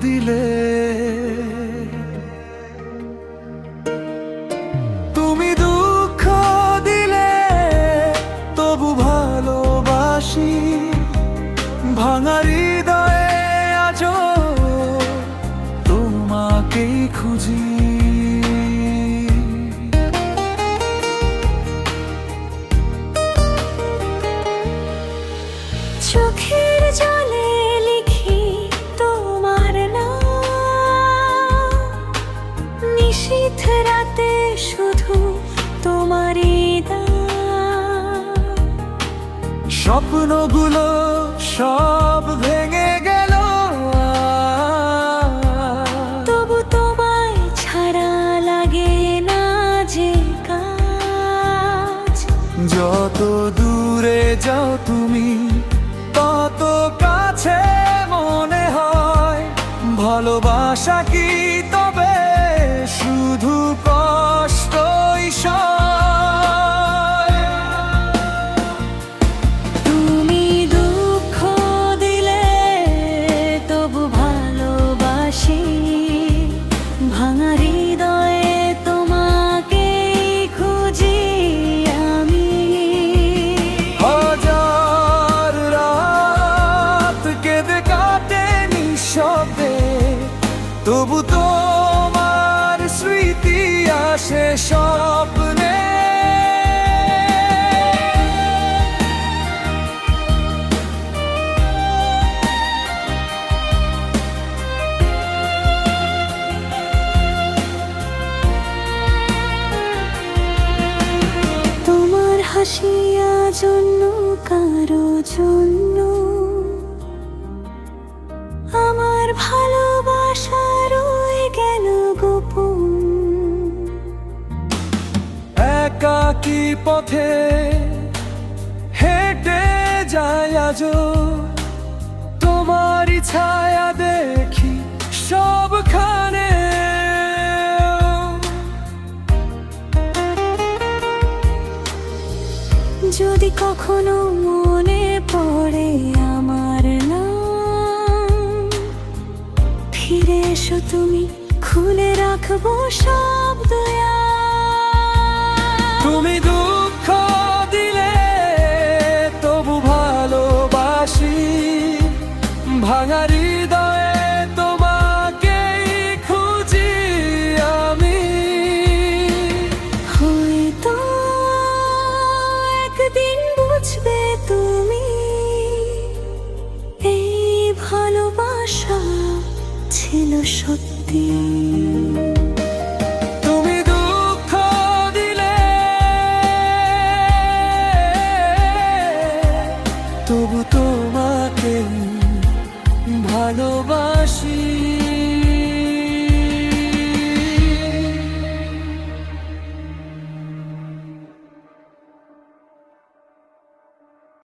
দিলে, তুমি দুঃখ দিলে তবু ভালোবাসি, ভাঙা হৃদয়ে আজও তোমাকেই খুঁজি। চোখের জলে লিখি তোমার নাম, নিশীথ রাতে শুধু তোমারই দাম। স্বপ্নগুলো সব ভেঙে গেল, তবু তোমায় ছাড়া লাগে না যে কাজ। যত দূরে যাও তুমি তত কাছে মনে হয়, ভালোবাসা কি তবে শুধু কষ্টই সয়? তুমি দুঃখ দিলে তবু ভালোবাসি, ভাঙা হৃদয়ে তোমাকেই খুঁজি আমি। হাজার রাত কেঁদে কাটে নিঃশব্দে, তবু তোমার স্মৃতি আসে স্বপ্নে। তোমার হাসিয়া জন্য কারো জন্য আমার ভালোবাসা রয়ে গেল গোপন। একাকী পথে হেঁটে যায় আজও, তোমারই ছায়া দেখি সবখানে। যদি কখনো মনে পড়ে আমার নাম, ফিরে এসো তুমি, খুলে রাখবো সব দয়া। তুমি দুঃখ দিলে তবু ভালোবাসি, ভাঙা হৃদয়ে তোমাকেই খুঁজি আমি। হয়তো একদিন বুঝবে তুমি, এই ভালোবাসা ছিল সত্যি। তুমি দুঃখ দিলে তবু তোমাকে ভালোবাসি।